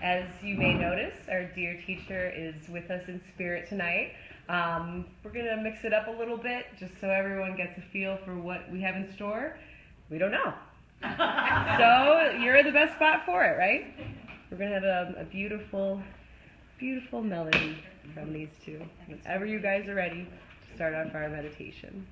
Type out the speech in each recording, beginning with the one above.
As you may notice, our dear teacher is with us in spirit tonight. We're going to mix it up a little bit just so everyone gets a feel for what we have in store. We don't know. So you're in the best spot for it, right? We're going to have a beautiful, beautiful melody from these two. Whenever you guys are ready to start off our meditation.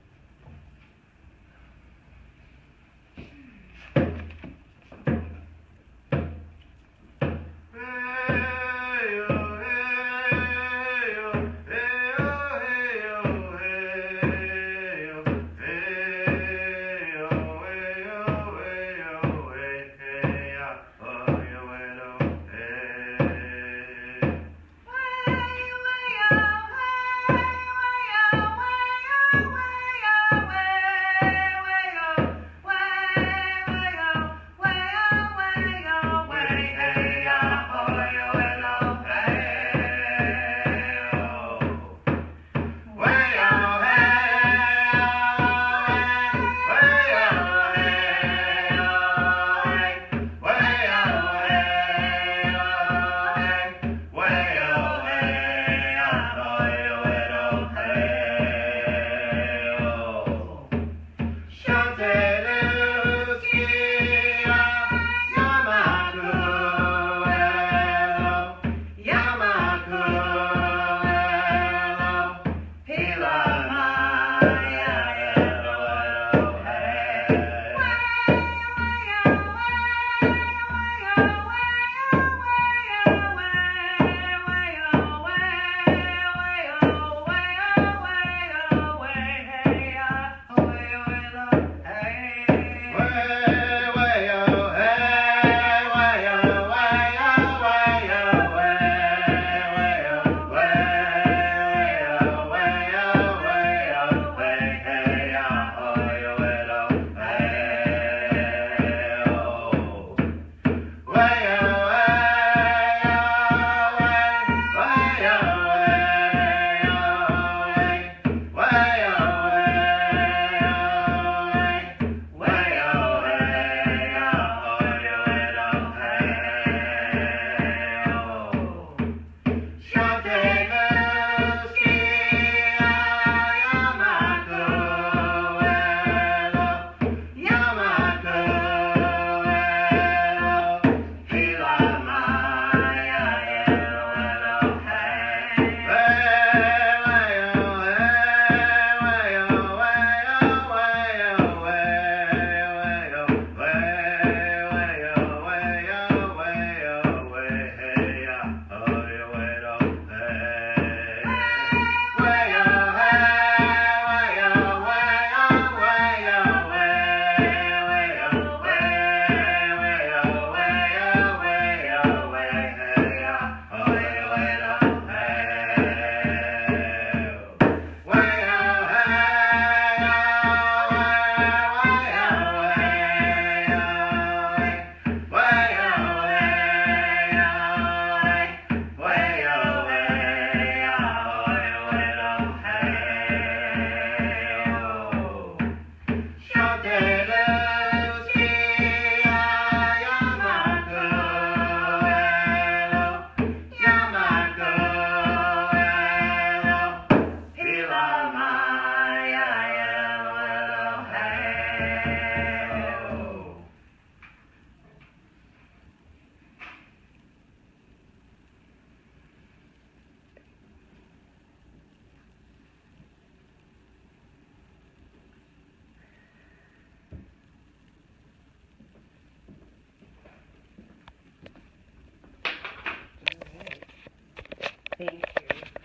Thank you.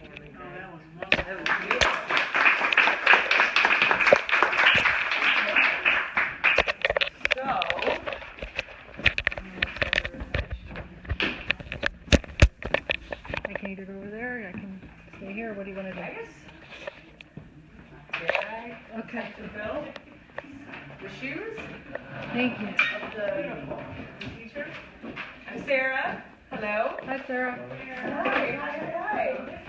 That was wonderful. That was beautiful. Can you do it over there? I can stay here. What do you want to do? Okay. The bill? The shoes? Thank you. Of the teacher? I'm Sarah. Hello. Hi, Sarah. Hi.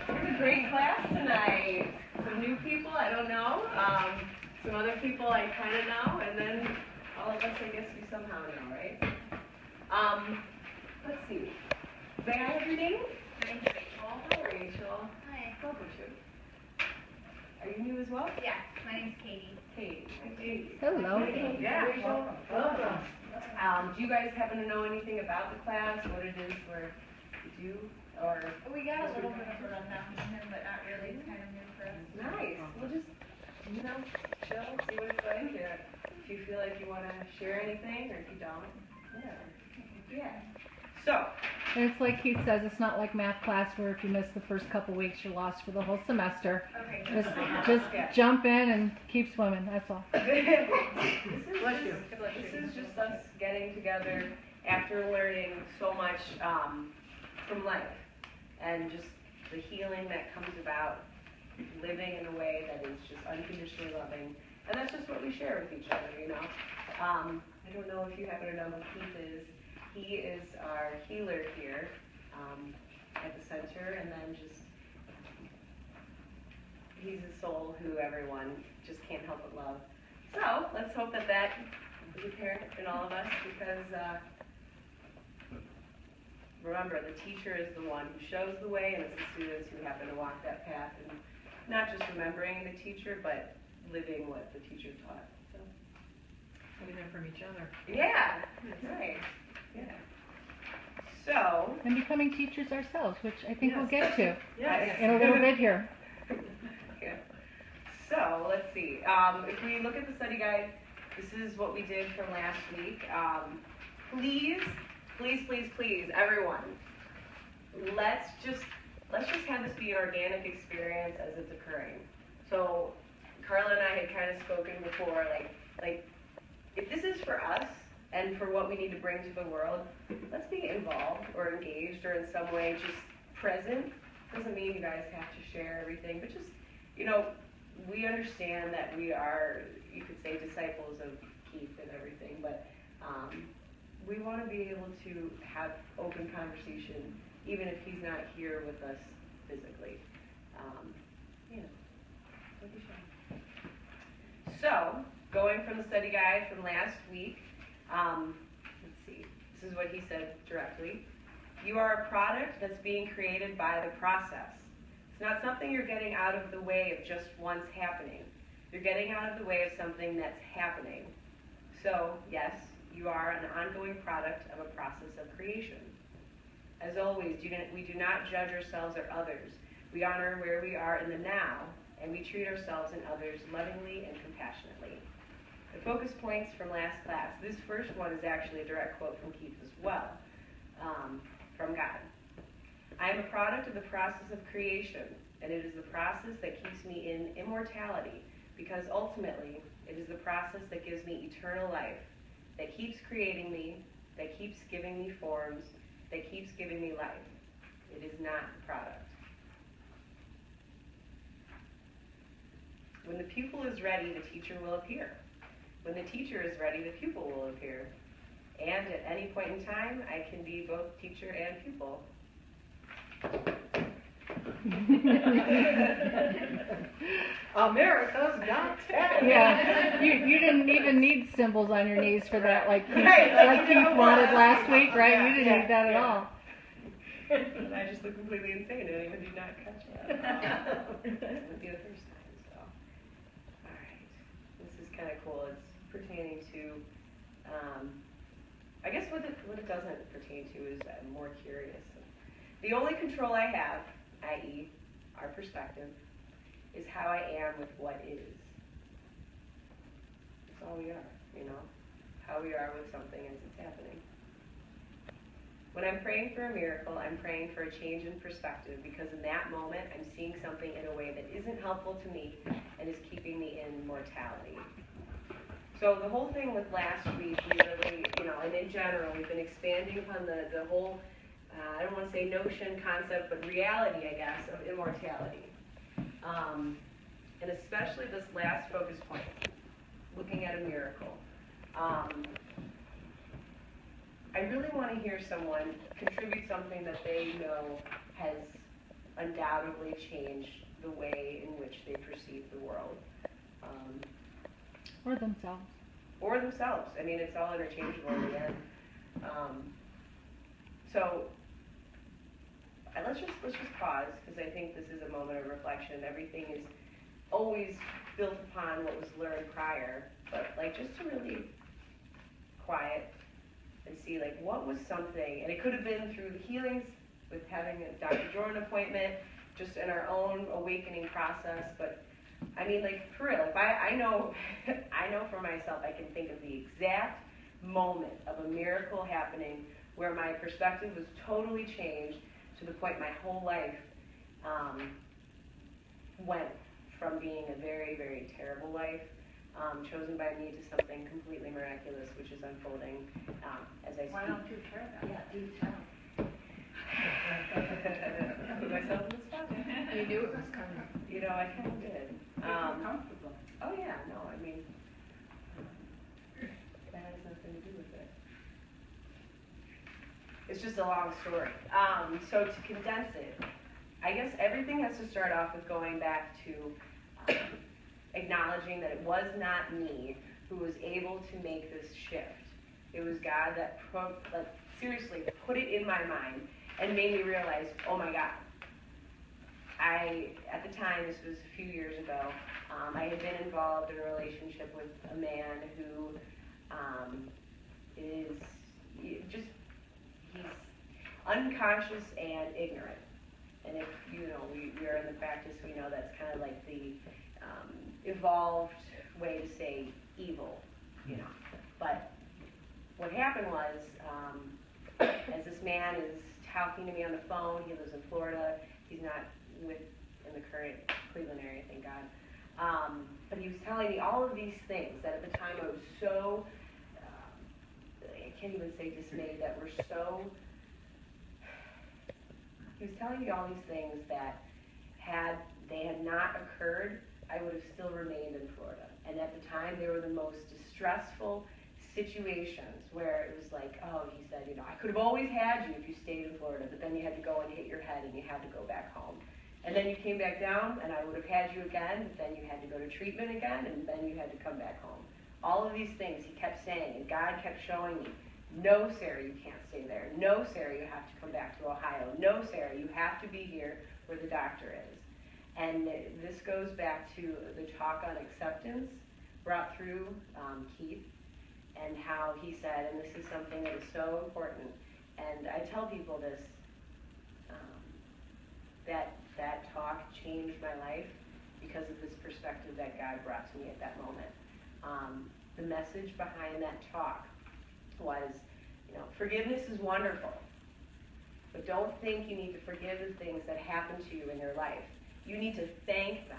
It's a great class tonight. Some new people I don't know. Some other people I kind of know. And then all of us, I guess, we somehow know, right? let's see. May I have your name? My name's Rachel. Hi, Rachel. Hi. Welcome to. Are you new as well? Yeah, my name's Katie. Katie. Hi, Katie. Hello. Yeah. Welcome. Do you guys happen to know anything about the class, what it is you do, or? We got a little bit of a rundown from him, but not really. It's kind of new for us. Nice. We'll just, chill, see what it's like. If you feel like you want to share anything, or if you don't, yeah. So. And it's like Keith says, it's not like math class where if you miss the first couple weeks, you're lost for the whole semester. Okay. Just jump in and keep swimming, that's all. This is just us getting together after learning so much from life, and just the healing that comes about living in a way that is just unconditionally loving. And that's just what we share with each other, I don't know if you happen to know who Keith is. He is our healer here at the center, and then just he's a soul who everyone just can't help but love. So let's hope that is apparent in all of us, because remember, the teacher is the one who shows the way, and it's the students who happen to walk that path, and not just remembering the teacher, but living what the teacher taught. So learn from each other. Yeah, that's right. Yeah. So. And becoming teachers ourselves, which I think we'll Yes. get to Yes. in a little bit here. Yeah. So let's see. If we look at the study guide, this is what we did from last week. Please, everyone, let's just have this be an organic experience as it's occurring. So Carla and I had kind of spoken before, like if this is for us and for what we need to bring to the world, let's be involved or engaged or in some way just present. Doesn't mean you guys have to share everything, but just, we understand that we are, you could say, disciples of Keith and everything, but we want to be able to have open conversation, even if he's not here with us physically. Don't be shy. So, going from the study guide from last week, let's see, this is what he said directly. You are a product that's being created by the process. It's not something you're getting out of the way of just once happening. You're getting out of the way of something that's happening. So, yes, you are an ongoing product of a process of creation. As always, we do not judge ourselves or others. We honor where we are in the now, and we treat ourselves and others lovingly and compassionately. The focus points from last class. This first one is actually a direct quote from Keith as well, from God. I am a product of the process of creation, and it is the process that keeps me in immortality, because ultimately it is the process that gives me eternal life, that keeps creating me, that keeps giving me forms, that keeps giving me life. It is not the product. When the pupil is ready, the teacher will appear. When the teacher is ready, the pupil will appear. And at any point in time, I can be both teacher and pupil. America's Got Talent. Yeah, you didn't even need symbols on your knees for that, like Keith, Right, Keith wanted last week, right? You didn't need that at all. And I just look completely insane, and anyone did not catch that. This would be the first time, so. Alright, this is kind of cool. It's pertaining to, I guess what it doesn't pertain to is I'm more curious. The only control I have, i.e., our perspective, is how I am with what is. That's all we are, how we are with something as it's happening. When I'm praying for a miracle, I'm praying for a change in perspective, because in that moment, I'm seeing something in a way that isn't helpful to me and is keeping me in mortality. So the whole thing with last week, we really, and in general, we've been expanding upon the whole, I don't want to say notion, concept, but reality, I guess, of immortality. And especially this last focus point, looking at a miracle. I really want to hear someone contribute something that they know has undoubtedly changed the way in which they perceive the world. Or themselves. Or themselves. I mean, it's all interchangeable in the end. So let's just pause, because I think this is a moment of reflection. Everything is always built upon what was learned prior, but like just to really quiet and see like what was something, and it could have been through the healings with having a Dr. Jordan appointment, just in our own awakening process. But I mean, like, for real, if I know I know for myself, I can think of the exact moment of a miracle happening where my perspective was totally changed to the point my whole life went from being a very, very terrible life, chosen by me, to something completely miraculous, which is unfolding as I speak. Why don't you share that? Yeah, do tell. Put myself in the spot. You knew it was coming. You know, I kind of did. Comfortable. Oh yeah, no, I mean, that has nothing to do with it. It's just a long story. So to condense it, I guess everything has to start off with going back to acknowledging that it was not me who was able to make this shift. It was God that seriously put it in my mind and made me realize, oh my God. At the time, this was a few years ago, I had been involved in a relationship with a man who is just, he's unconscious and ignorant. And if, you know, we are in the practice, we know that's kind of like the evolved way to say evil, you know. But what happened was, as this man is talking to me on the phone, he lives in Florida, he's not in the current Cleveland area, thank God. But he was telling me all of these things that at the time I was so, I can't even say dismayed, that were so, he was telling me all these things that had they had not occurred, I would have still remained in Florida. And at the time, they were the most distressful situations where it was like, oh, he said, you know, I could have always had you if you stayed in Florida, but then you had to go and hit your head and you had to go back home. And then you came back down and I would have had you again, but then you had to go to treatment again, and then you had to come back home. All of these things he kept saying, and God kept showing me, no, Sarah, you can't stay there. No, Sarah, you have to come back to Ohio. No, Sarah, you have to be here where the doctor is. And this goes back to the talk on acceptance brought through Keith, and how he said, and this is something that is so important, and I tell people this, that talk changed my life because of this perspective that God brought to me at that moment. The message behind that talk was, you know, forgiveness is wonderful, but don't think you need to forgive the things that happened to you in your life. You need to thank them.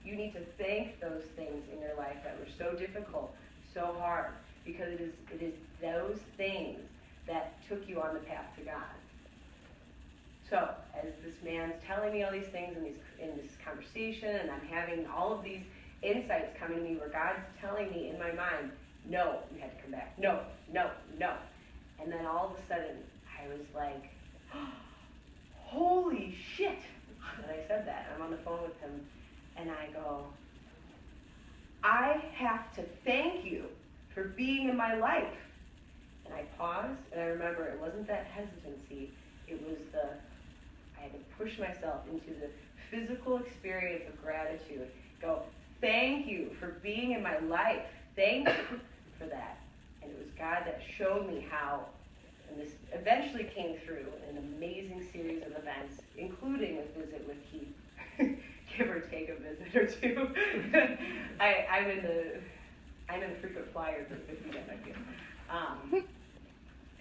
You need to thank those things in your life that were so difficult, so hard, because it is those things that took you on the path to God. So, as this man's telling me all these things in this conversation, and I'm having all of these insights coming to me where God's telling me in my mind, no, you had to come back. No, no, no. And then all of a sudden, I was like, oh, holy shit. And I said that. I'm on the phone with him, and I go, I have to thank you for being in my life. And I paused, and I remember it wasn't that hesitancy, it was I had to push myself into the physical experience of gratitude. Go, thank you for being in my life. Thank you for that. And it was God that showed me how, and this eventually came through an amazing series of events, including a visit with Keith, give or take a visit or two. I'm in the frequent flyer group, if you get my idea.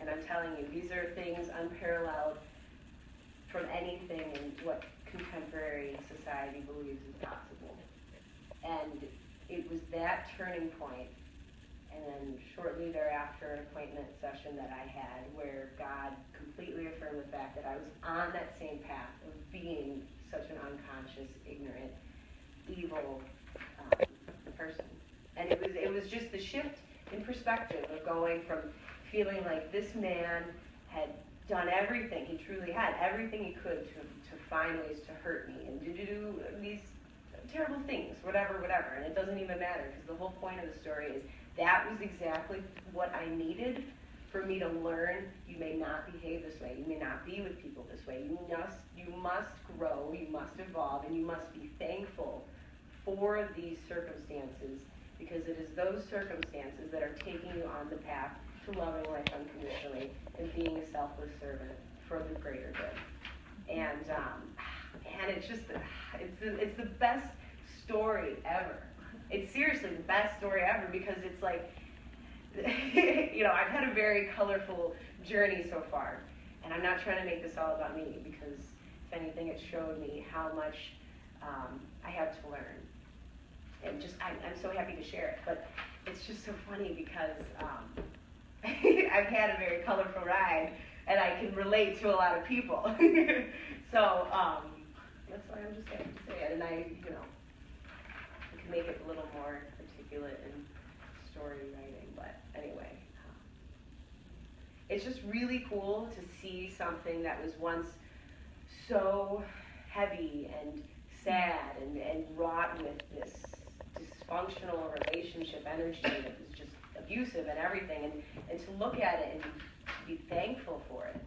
And I'm telling you, these are things unparalleled from anything in what contemporary society believes is possible. And it was that turning point, and then shortly thereafter, an appointment session that I had where God completely affirmed the fact that I was on that same path of being such an unconscious, ignorant, evil person. And it was just the shift in perspective of going from feeling like this man had done everything, he truly had, everything he could to find ways to hurt me and to do these terrible things, whatever, and it doesn't even matter, because the whole point of the story is that was exactly what I needed for me to learn you may not behave this way. way. You may not be with people this way. You must grow, you must evolve, and you must be thankful for these circumstances, because it is those circumstances that are taking you on the path to loving life unconditionally and being a selfless servant for the greater good. And it's just, it's the best story ever. It's seriously the best story ever, because it's like, I've had a very colorful journey so far, and I'm not trying to make this all about me, because if anything, it showed me how much I had to learn. And I'm so happy to share it, but it's just so funny because I've had a very colorful ride, and I can relate to a lot of people. So that's why I'm just happy to say it, and I can make it a little more articulate in story writing. But anyway, it's just really cool to see something that was once so heavy and sad and wrought with this dysfunctional relationship energy that was just abusive and everything, and to look at it and be thankful for it.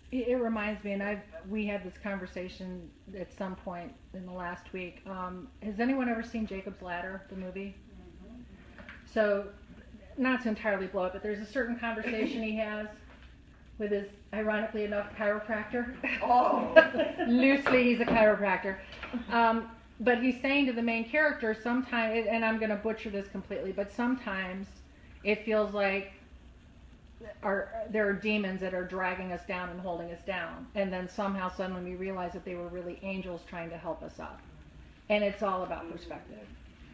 It reminds me, and we had this conversation at some point in the last week. Has anyone ever seen Jacob's Ladder, the movie? Mm-hmm. So, not to entirely blow it, but there's a certain conversation he has with his, ironically enough, chiropractor. Oh! Loosely, he's a chiropractor. But he's saying to the main character sometimes, and I'm going to butcher this completely, but sometimes it feels like there are demons that are dragging us down and holding us down. And then somehow suddenly we realize that they were really angels trying to help us up. And it's all about perspective.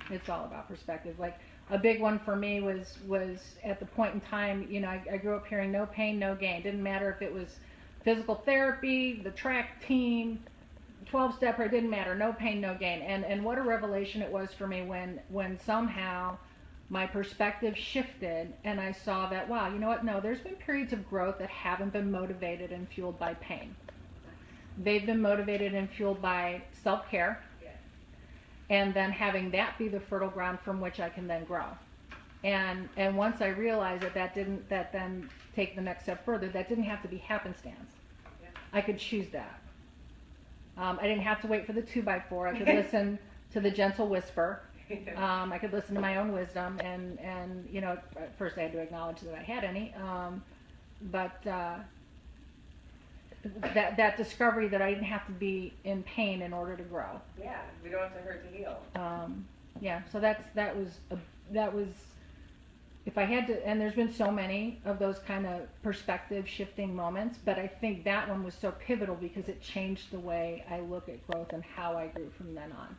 It's all about perspective. Like, a big one for me was at the point in time, I grew up hearing no pain, no gain. Didn't matter if it was physical therapy, the track team, 12-stepper, it didn't matter. No pain, no gain. And what a revelation it was for me when somehow my perspective shifted and I saw that, wow, you know what? No, there's been periods of growth that haven't been motivated and fueled by pain. They've been motivated and fueled by self-care, and then having that be the fertile ground from which I can then grow. And once I realized that then take the next step further, that didn't have to be happenstance. Yeah. I could choose that. I didn't have to wait for the 2x4. I could listen to the gentle whisper. I could listen to my own wisdom, and at first I had to acknowledge that I had any, but that discovery that I didn't have to be in pain in order to grow. Yeah, we don't have to hurt to heal. So that was if I had to, and there's been so many of those kind of perspective shifting moments, but I think that one was so pivotal because it changed the way I look at growth and how I grew from then on.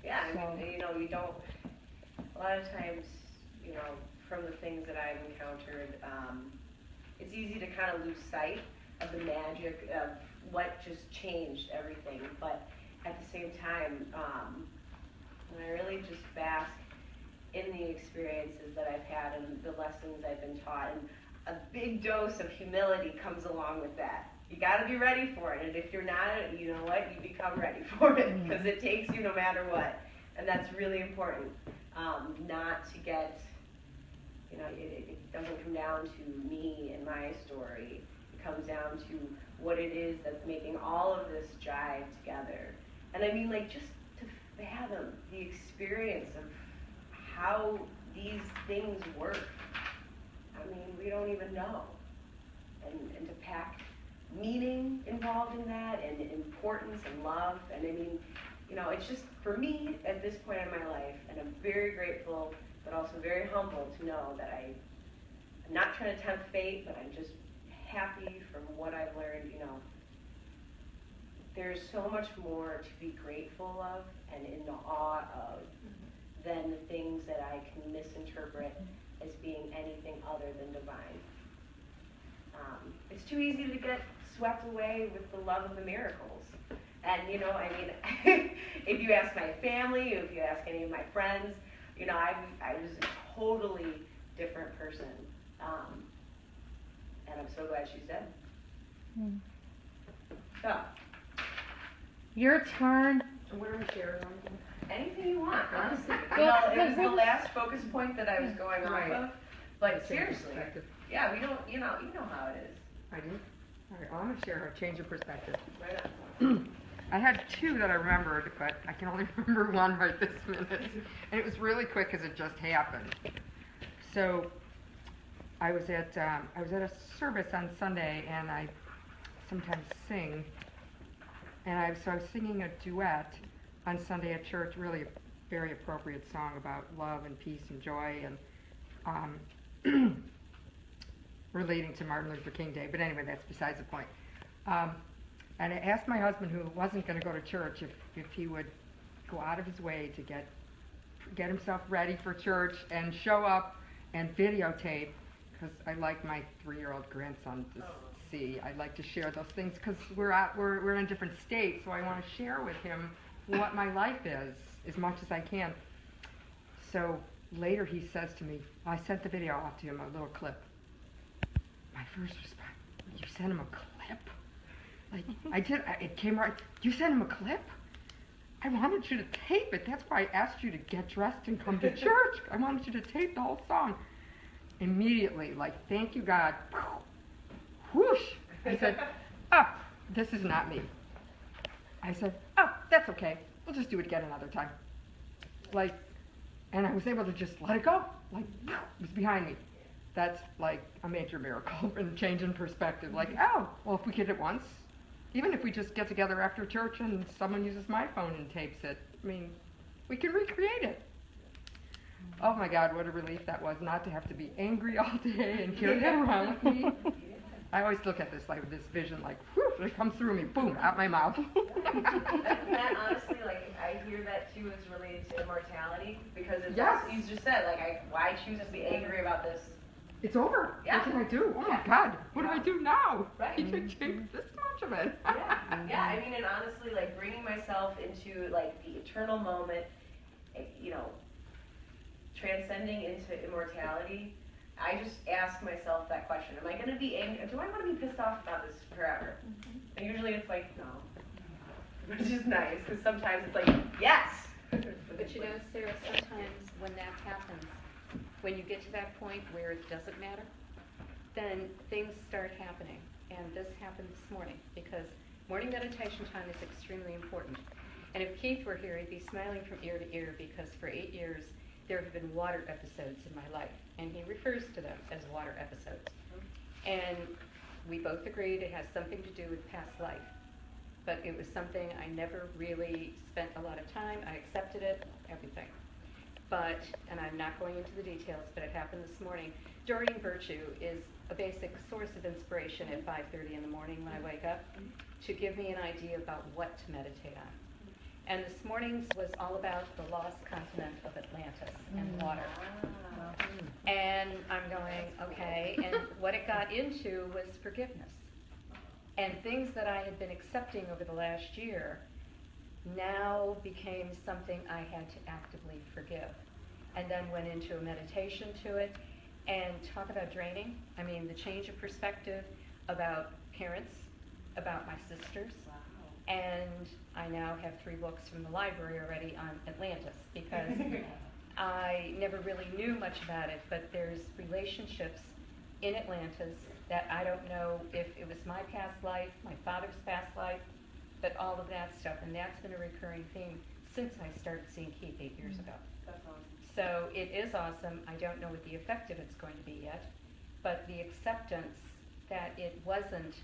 Yeah, I mean, you don't, a lot of times, from the things that I've encountered, it's easy to kind of lose sight of the magic of what just changed everything. But at the same time, when I really just bask in the experiences that I've had and the lessons I've been taught, and a big dose of humility comes along with that. You got to be ready for it, and if you're not, you know what, you become ready for it, because it takes you no matter what, and that's really important. Not to get, it doesn't come down to me and my story. It comes down to what it is that's making all of this jive together. And I mean, like, just to fathom the experience of how these things work. I mean, we don't even know. And to pack meaning involved in that, and importance and love, and I mean, it's just, for me, at this point in my life, and I'm very grateful, but also very humble to know that I'm not trying to tempt fate, but I'm just happy from what I've learned, There's so much more to be grateful of and in awe of than the things that I can misinterpret as being anything other than divine. It's too easy to get swept away with the love of the miracles. And, if you ask my family, if you ask any of my friends, I was a totally different person. And I'm so glad she's dead. So. Your turn. What are we sharing on? Anything you want, honestly. Well, it was the last focus point that I was going off of. But seriously, yeah, we don't, you know how it is. I do? All right, well, I'm going to share a change of perspective. Right on. I had two that I remembered, but I can only remember one right this minute. And it was really quick because it just happened. So I was at a service on Sunday, and I sometimes sing. And so I was singing a duet on Sunday at church, really a very appropriate song about love and peace and joy and relating to Martin Luther King Day. But anyway, that's besides the point. And I asked my husband, who wasn't going to go to church, if he would go out of his way to get himself ready for church and show up and videotape, because I like my 3-year-old grandson to see. I'd like to share those things because we're in a different state, so I want to share with him what my life is as much as I can. So later he says to me, I sent the video off to him, a little clip. My first response, you sent him a clip? Like, I did, it came right, you sent him a clip? I wanted you to tape it. That's why I asked you to get dressed and come to church. I wanted you to tape the whole song. Immediately, like, thank you, God. Whoosh! I said, oh, this is not me. I said, oh, that's okay. We'll just do it again another time. Like, and I was able to just let it go. Like, it was behind me. That's like a major miracle and change in perspective. Like, oh, well, if we did it once, even if we just get together after church and someone uses my phone and tapes it, I mean, we can recreate it. Oh my God, what a relief that was, not to have to be angry all day and carry that around with me. I always look at this like this vision, like, whew, it comes through me, boom, out my mouth. That honestly, like, I hear that too is related to immortality, because it's Yes. you just said, like, why choose to be angry about this? It's over. Yeah. What can I do? Oh my Yeah. God, what do I do now? Right. You can change this much of it. Yeah, I mean, and honestly, like, bringing myself into, like, the eternal moment, you know, transcending into immortality, I just ask myself that question. Am I going to be angry? Do I want to be pissed off about this forever? And usually it's like, no. Which is nice, because sometimes it's like, yes! But you know, Sarah, sometimes when that happens, when you get to that point where it doesn't matter, then things start happening. And this happened this morning, because morning meditation time is extremely important. And if Keith were here, he'd be smiling from ear to ear, because for 8 years, there have been water episodes in my life, and he refers to them as water episodes. And we both agreed it has something to do with past life, but it was something I never really spent a lot of time. I accepted it, everything. But, and I'm not going into the details, but it happened this morning. Doreen Virtue is a basic source of inspiration at 5:30 in the morning when I wake up to give me an idea about what to meditate on. And this morning's was all about the lost continent of Atlantis and water. And I'm going, okay, and what it got into was forgiveness. And things that I had been accepting over the last year now became something I had to actively forgive. And then went into a meditation to it, and talk about draining. I mean, the change of perspective about parents, about my sisters. And I now have 3 books from the library already on Atlantis, because I never really knew much about it, but there's relationships in Atlantis that I don't know if it was my past life, my father's past life, but all of that stuff. And that's been a recurring theme since I started seeing Keith 8 years ago. That's awesome. So it is awesome. I don't know what the effect of it's going to be yet, but the acceptance that it wasn't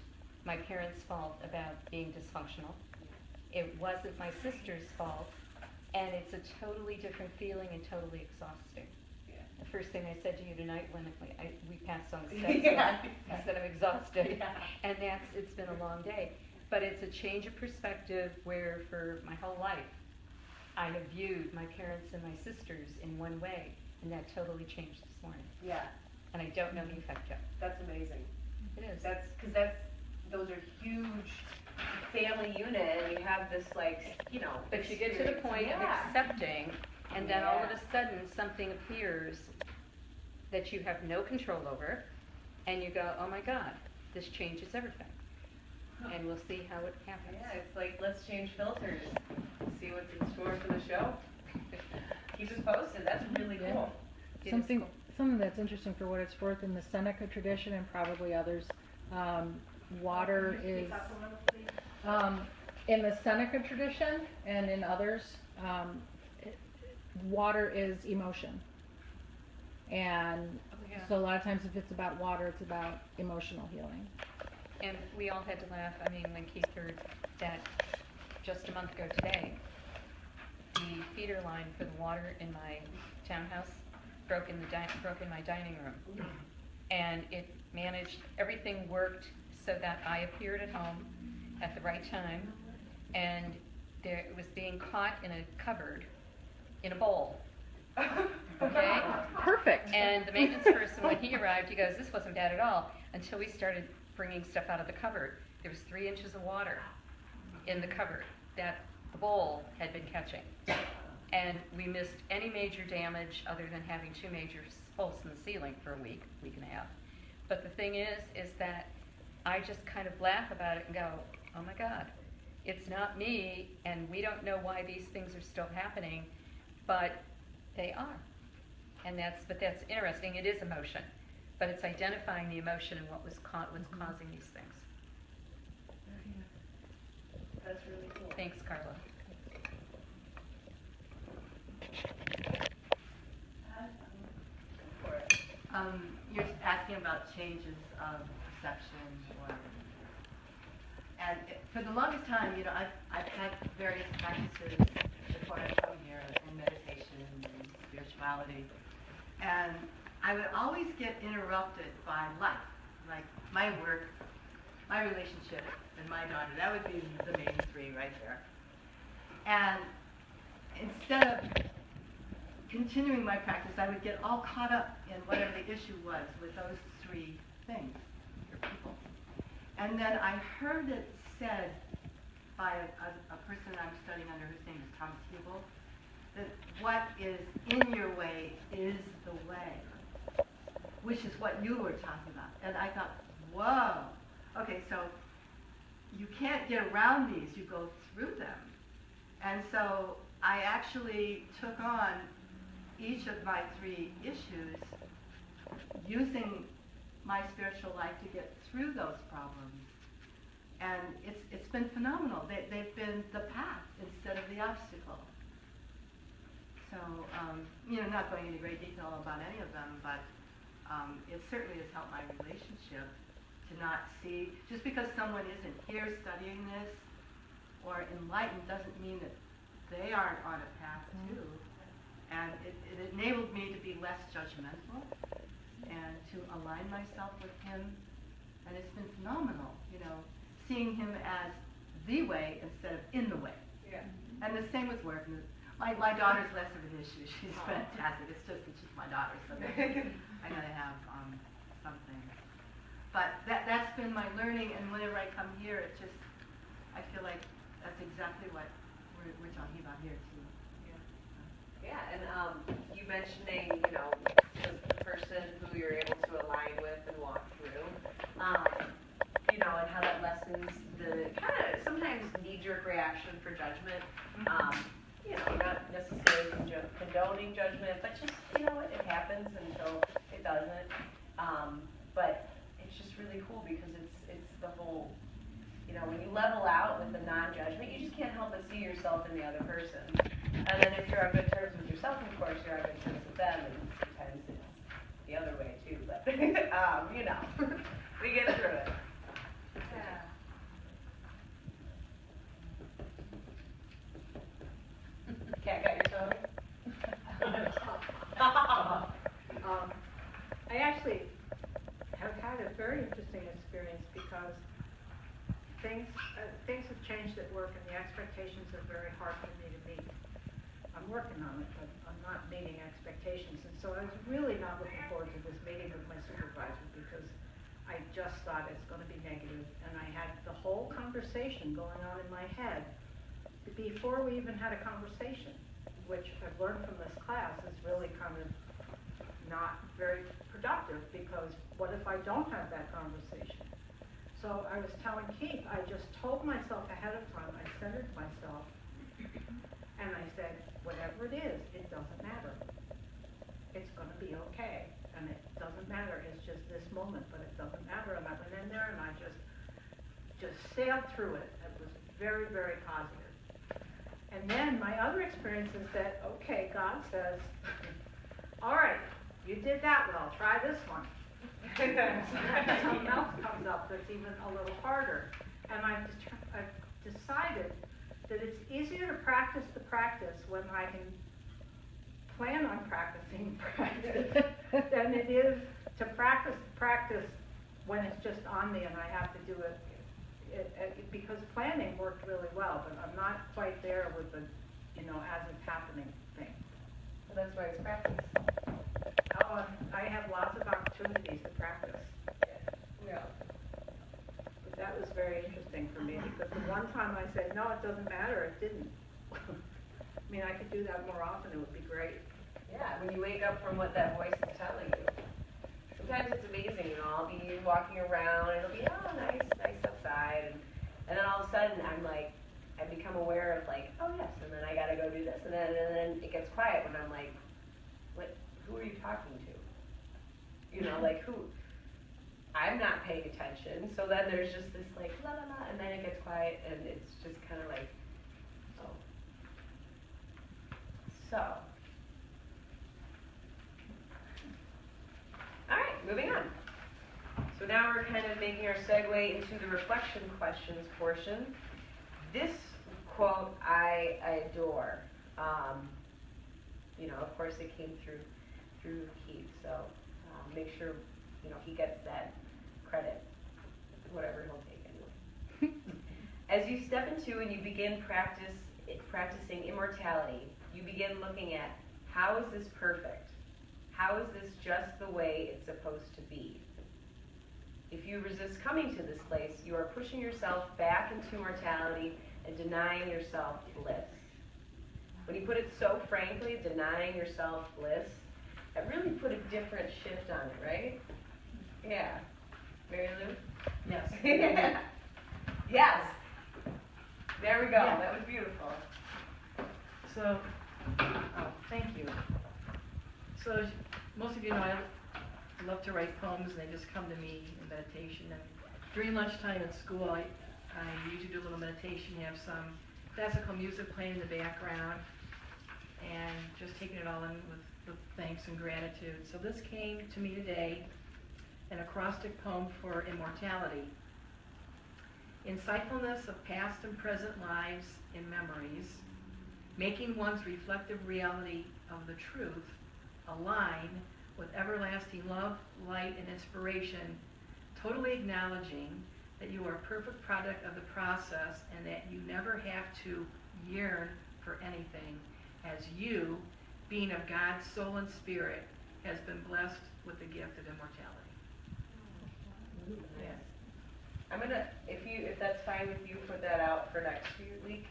my parents' fault about being dysfunctional. It wasn't my sister's fault, and it's a totally different feeling and totally exhausting. Yeah. The first thing I said to you tonight when we passed on the steps, I said I'm exhausted, and it's been a long day. But it's a change of perspective where for my whole life, I have viewed my parents and my sisters in one way, and that totally changed this morning. Yeah, And I don't know the effect yet. that's amazing. It is. Those are huge family unit, and you have this, like, you know. But you get to the point of accepting, and then all of a sudden something appears that you have no control over, and you go, oh my God, this changes everything. And we'll see how it happens. Yeah, it's like, let's change filters, see what's in store for the show. Keep us posted, that's really cool. Something that's interesting for what it's worth in the Seneca tradition, and probably others, Water is, in the Seneca tradition and in others, water is emotion. And so a lot of times if it's about water, it's about emotional healing. And we all had to laugh, I mean, when Keith heard that just a month ago today, the feeder line for the water in my townhouse broke in my dining room. And it managed, everything worked so that I appeared at home at the right time, and it was being caught in a cupboard, in a bowl. Okay? Perfect. And the maintenance person, when he arrived, he goes, this wasn't bad at all, until we started bringing stuff out of the cupboard. There was 3 inches of water in the cupboard that the bowl had been catching. And we missed any major damage other than having 2 major holes in the ceiling for a week and a half. But the thing is that I just kind of laugh about it and go, oh my God, it's not me, and we don't know why these things are still happening, but they are. And that's interesting. It is emotion, but it's identifying the emotion and what's causing these things. That's really cool. Thanks, Carla. You're asking about changes of perception, and for the longest time, I've had various practices before I come here, in meditation and spirituality, and I would always get interrupted by life, like my work, my relationship, and my daughter. That would be the main 3 right there. And instead of continuing my practice, I would get all caught up in whatever the issue was with those 3 things or people. And then I heard it said by a person I'm studying under, whose name is Thomas Hubel, that what is in your way is the way, which is what you were talking about. And I thought, whoa, okay, so you can't get around these, you go through them. And so I actually took on each of my 3 issues, using my spiritual life to get through those problems. And it's been phenomenal. They've been the path instead of the obstacle. So, not going into great detail about any of them, but it certainly has helped my relationship to not see, just because someone isn't here studying this or enlightened doesn't mean that they aren't on a path too. And it enabled me to be less judgmental and to align myself with him. And it's been phenomenal, seeing him as the way instead of in the way. Yeah. And the same with work. My daughter's less of an issue. She's fantastic. It's just that she's my daughter, so I gotta have something. But that's been my learning, and whenever I come here, I feel like that's exactly what we're talking about here too. Yeah, and you mentioning, the person who you're able to align with and walk through, and how that lessens the kind of sometimes knee-jerk reaction for judgment. Not necessarily condoning judgment, but just, it happens until it doesn't. But it's just really cool because it's the whole, when you level out with the non-judgment, you just can't help but see yourself in the other person. And then if you're on good terms with yourself, of course, you're on good terms with them, and sometimes it's the other way too, but, we get through it. Yeah. Cat got your toe? I actually have had a very interesting experience because things have changed at work, and the expectations are very hard for me to meet. I'm working on it, but I'm not meeting expectations. And so I was really not looking forward to this meeting with my supervisor because I just thought it's going to be negative. And I had the whole conversation going on in my head before we even had a conversation, which I've learned from this class is really kind of not very productive, because what if I don't have that conversation? So I was telling Keith, I just told myself ahead of time, I centered myself, and I said, whatever it is, it doesn't matter. It's going to be okay. And it doesn't matter, it's just this moment, but it doesn't matter. And I went in there and I sailed through it. It was very, very positive. And then my other experience is that, okay, God says, all right, you did that well, try this one. Something else comes up that's even a little harder. And I've decided that it's easier to practice the practice when I can plan on practicing practice than it is to practice practice when it's just on me and I have to do it. Because planning worked really well, but I'm not quite there with the, as it's happening thing. Well, that's why it's practice. Oh, I have lots of opportunities to practice. Yeah. But that was very interesting for me because the one time I said, no, it doesn't matter, it didn't. I mean, I could do that more often, it would be great. Yeah, when you wake up from what that voice is telling you. Sometimes it's amazing, I'll be walking around and it'll be, oh, nice outside. And then all of a sudden I'm like, I become aware of like, oh yes, and then I gotta go do this. And then it gets quiet when I'm like, what, who are you talking to? Like who? I'm not paying attention. So then there's just this like, la la la, and then it gets quiet and it's just kind of like, oh. So. All right, moving on. So now we're kind of making our segue into the reflection questions portion. This quote I adore. Of course it came through Keith, so make sure he gets that credit, whatever he'll take anyway. As you step into and you begin practicing immortality, you begin looking at how is this perfect? How is this just the way it's supposed to be? If you resist coming to this place, you are pushing yourself back into mortality and denying yourself bliss. When you put it so frankly, denying yourself bliss, that really put a different shift on it, right? Yeah. Mary Lou? Yes. Yes. There we go. Yeah. That was beautiful. So, thank you. So, as most of you know, I love to write poems, and they just come to me in meditation. And during lunchtime at school, I usually do a little meditation, have some classical music playing in the background, and just taking it all in with thanks and gratitude. So this came to me today, an acrostic poem for immortality. Insightfulness of past and present lives in memories, making one's reflective reality of the truth align with everlasting love, light, and inspiration, totally acknowledging that you are a perfect product of the process and that you never have to yearn for anything, as you, being of God's soul and spirit, has been blessed with the gift of immortality. Yes. I'm gonna, if that's fine with you, put that out for next week.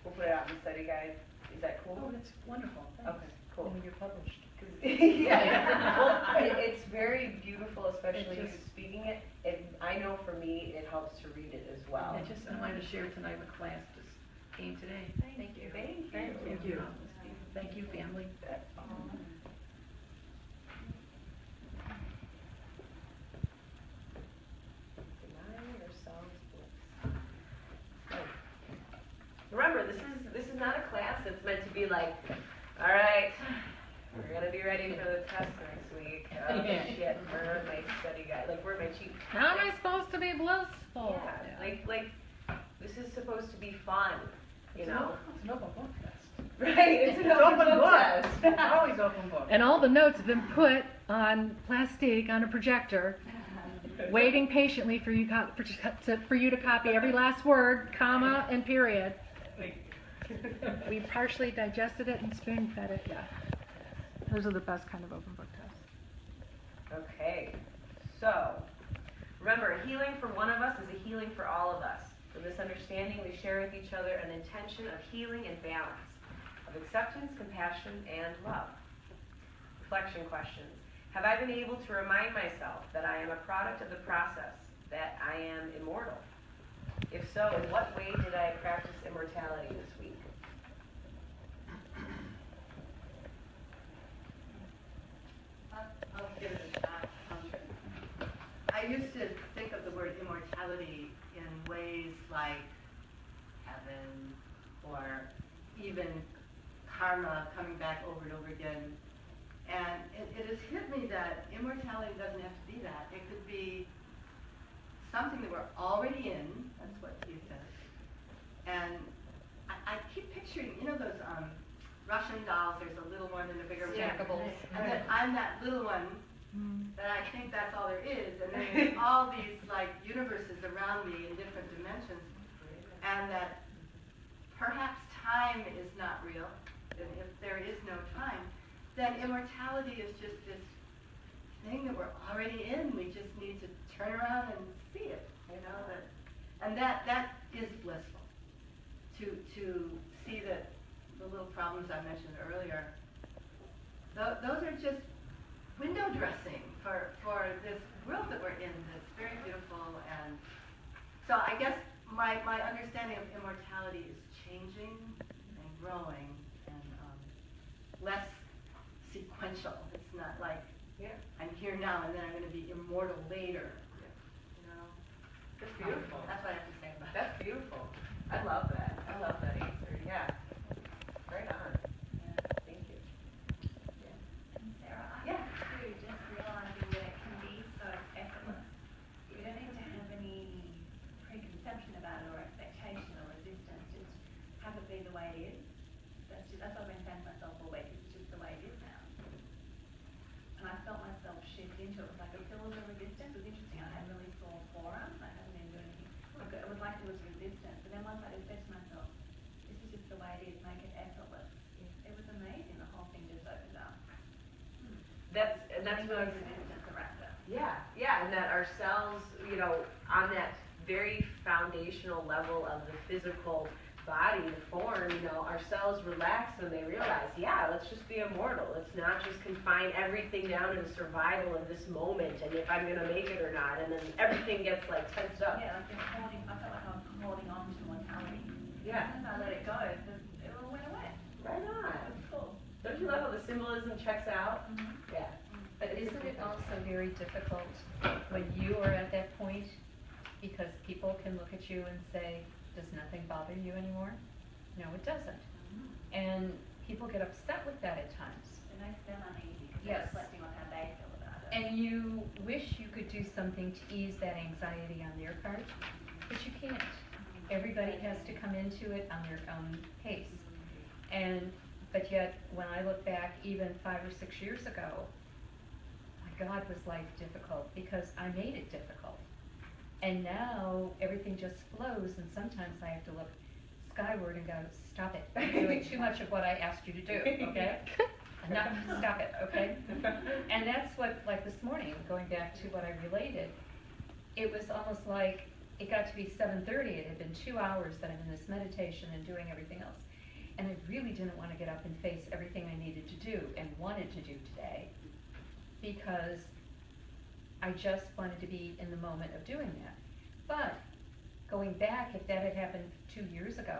We'll put it out in the study guide. Is that cool? Oh, that's wonderful. Thanks. Okay, cool. When you're published. Yeah. Well, it's very beautiful, especially you speaking it. I know for me, it helps to read it as well. I wanted to share tonight with class. Just came today. Thank you. Thank you. Thank you, family. Deny yourselves bliss. Remember, this is not a class that's meant to be like, all right, we're gonna be ready for the test next week. Oh shit, where's my study guide? Like, where's my cheat? How am I supposed to be blissful? Yeah, like this is supposed to be fun, you know? It's an open book test. Right, it's an open book test. Always open book. And all the notes have been put on plastic on a projector, waiting patiently for you to copy every last word, comma, and period. We partially digested it and spoon-fed it. Yeah, those are the best kind of open book tests. Okay, so remember, healing for one of us is a healing for all of us. From this understanding, we share with each other an intention of healing and balance, of acceptance, compassion, and love. Reflection questions. Have I been able to remind myself that I am a product of the process, that I am immortal? If so, in what way did I practice immortality this week? I'll give it a shot. I used to think of the word immortality immortality in ways like heaven or even karma coming back over and over again. And it has hit me that immortality doesn't have to be that. It could be something that we're already in. That's what you said. And I keep picturing, you know those Russian dolls, there's a little one and a bigger one. Jackables. And then I'm that little one that I think that's all there is. And then there's all these like universes around me in different dimensions. And that perhaps time is not real. And if there is no time, then immortality is just this thing that we're already in. We just need to turn around and see it, you know. And that is blissful. To see that the little problems I mentioned earlier, those are just window dressing for this world that we're in that's very beautiful. And so I guess my understanding of immortality is changing and growing and less sequential. It's not like I'm here now and then I'm going to be immortal later. You know? That's beautiful. That's what I have to say about That's beautiful. I love that. I love that answer. Yeah. Right on. Yeah. Thank you. And Sarah, I Yeah. too just realizing that it can be so effortless. You don't need to have any preconception about it or expectation or resistance. Just have it be the way it is. That's what I've been saying to myself all week. It's just the way it is now. And I felt myself shift into it. It was like a pillar of resistance. It was interesting. I had really sore forearms. I hadn't been doing anything. It was like there was resistance. And then once I just said to myself, this is just the way it is. Make it effortless. It was amazing. The whole thing just opened up. That's what I was. Resistance around it. Yeah, and that ourselves, you know, on that very foundational level of the physical body, the form, you know, ourselves relax when they realize, let's just be immortal. Let's not just confine everything down to the survival of this moment and if I'm gonna make it or not, and then everything gets like tensed up. Yeah, like I felt like I was holding on to mortality. Yeah. As soon as I let it go, it all went away. Right It on. was cool. Don't you love how the symbolism checks out? Yeah. But isn't it also very difficult when you are at that point? Because people can look at you and say, does nothing bother you anymore? No, it doesn't. And people get upset with that at times. It makes them uneasy because Yes. they're reflecting on how they feel about it. And you wish you could do something to ease that anxiety on their part, but you can't. Everybody has to come into it on their own pace. But yet, when I look back even 5 or 6 years ago, my God, was life difficult because I made it difficult. And now everything just flows, and sometimes I have to look skyward and go, stop it. You're doing too much of what I asked you to do, okay? Enough, stop it, okay? And that's what, like this morning, going back to what I related, it was almost like it got to be 7:30. It had been 2 hours that I'm in this meditation and doing everything else. And I really didn't want to get up and face everything I needed to do and wanted to do today because I just wanted to be in the moment of doing that. But going back, if that had happened 2 years ago,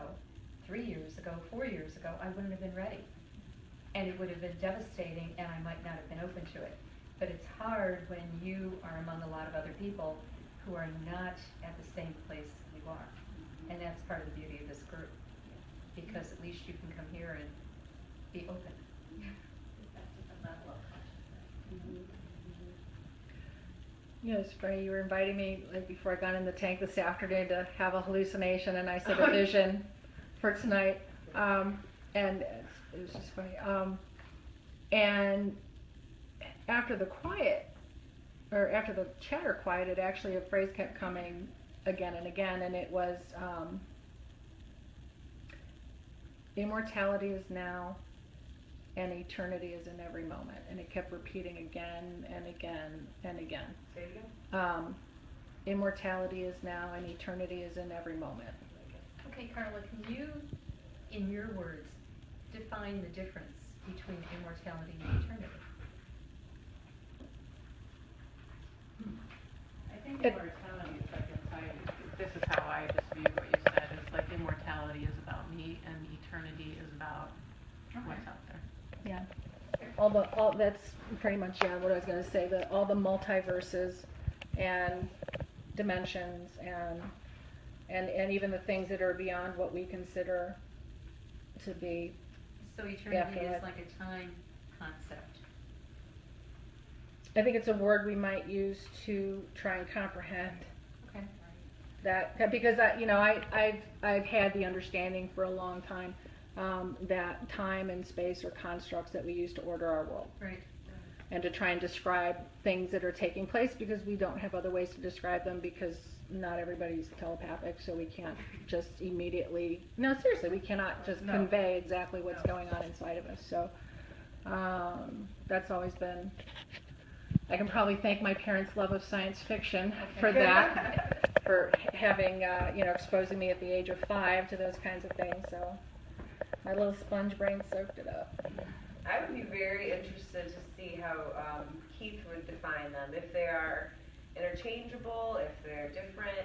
3 years ago, 4 years ago, I wouldn't have been ready. And it would have been devastating and I might not have been open to it. But it's hard when you are among a lot of other people who are not at the same place you are. And that's part of the beauty of this group. Because at least you can come here and be open. That's just a level of consciousness. You know, it's funny, you were inviting me, like, before I got in the tank this afternoon to have a hallucination, and I said a vision for tonight, and it was just funny. And after the quiet, or after the chatter quieted, actually a phrase kept coming again and again, and it was, immortality is now, and eternity is in every moment. And it kept repeating again and again and again. Say it again. Immortality is now, and eternity is in every moment. Okay, Carla, can you, in your words, define the difference between immortality and eternity? I think immortality is like anxiety. This is how I just view what you said. It's like immortality is about me, and eternity is about what's out there. Yeah. That's pretty much, yeah, what I was going to say. All the multiverses and dimensions and even the things that are beyond what we consider to be. So eternity Afterlife. is like a time concept. I think it's a word we might use to try and comprehend Okay. that, because I've had the understanding for a long time that time and space are constructs that we use to order our world Right. and to try and describe things that are taking place, because we don't have other ways to describe them, because not everybody's telepathic, so we can't just immediately, no, seriously, we cannot just convey exactly what's going on inside of us. So that's always been, I can probably thank my parents' love of science fiction for that, for having, exposing me at the age of 5 to those kinds of things. So my little sponge brain soaked it up. I would be very interested to see how Keith would define them, if they are interchangeable, if they're different.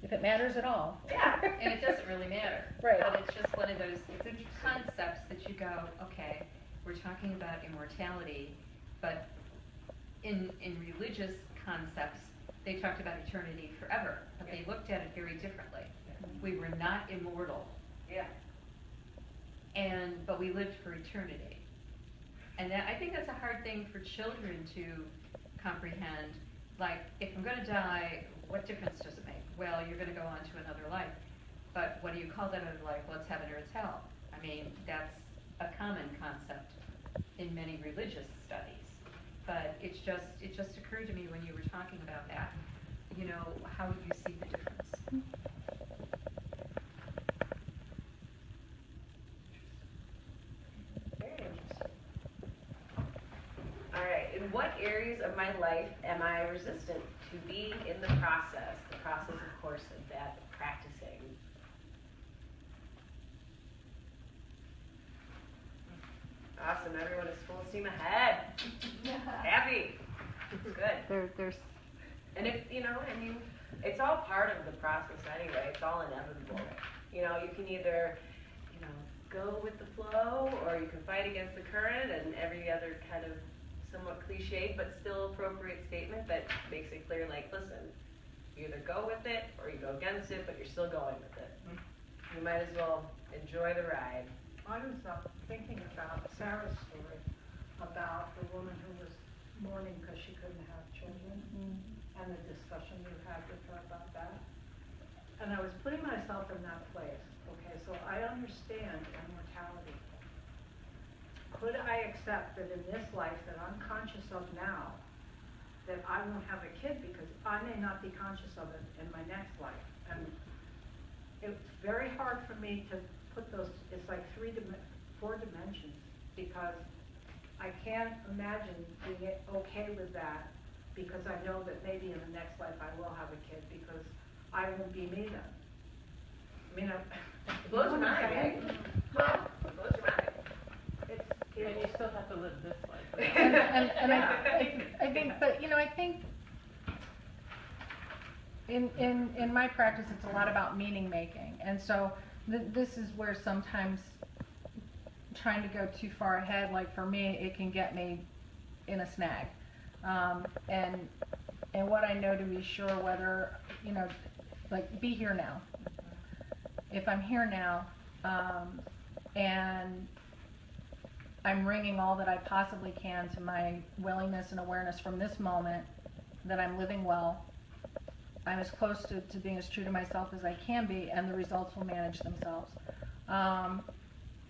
If it matters at all. Yeah. And it doesn't really matter. Right. But it's just one of those concepts that you go, okay, we're talking about immortality, but in religious concepts, they talked about eternity forever, but they looked at it very differently. We were not immortal. Yeah. But we lived for eternity. And I think that's a hard thing for children to comprehend. Like, if I'm going to die, what difference does it make? Well, you're going to go on to another life. But what do you call that other life? Well, it's heaven or it's hell. I mean, that's a common concept in many religious studies. But it just occurred to me when you were talking about that, how do you see the difference? Very interesting. All right, in what areas of my life am I resistant to being in the process? The process, of course, of that practicing. Awesome, everyone is full steam ahead. Happy. It's good. There's And it's all part of the process anyway. It's all inevitable. You can either, go with the flow, or you can fight against the current, and every other kind of somewhat cliche but still appropriate statement that makes it clear, like, listen, you either go with it or you go against it, but you're still going with it. You might as well enjoy the ride. I was thinking about Sarah's story about the woman who was mourning because she couldn't have children, and the discussion you had with her about that. And I was putting myself in that place. Okay, so I understand immortality. Could I accept that in this life that I'm conscious of now, that I won't have a kid because I may not be conscious of it in my next life? And it's very hard for me to put those, it's like 4 dimensions, because I can't imagine being okay with that, because I know that maybe in the next life I will have a kid, because I won't be me then. I mean, It blows your mind, right? It blows your mind. And you still have to live this life. and I think, but I think in my practice, it's a lot about meaning making, and so this is where sometimes trying to go too far ahead, like for me, it can get me in a snag. And what I know to be sure, whether like, be here now. If I'm here now, and I'm bringing all that I possibly can to my willingness and awareness from this moment, that I'm living well, I'm as close to being as true to myself as I can be, and the results will manage themselves.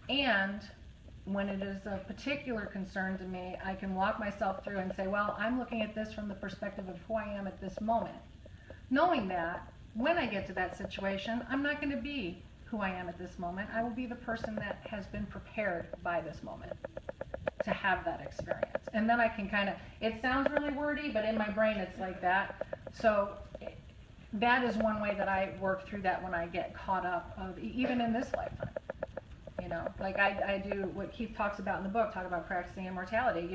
And when it is of particular concern to me, I can walk myself through and say, well, I'm looking at this from the perspective of who I am at this moment. Knowing that, when I get to that situation, I'm not going to be who I am at this moment. I will be the person that has been prepared by this moment to have that experience. And then I can kind of, it sounds really wordy, but in my brain it's like that. So that is one way that I work through that when I get caught up of, even in this lifetime. Like I do what Keith talks about in the book, talk about practicing immortality.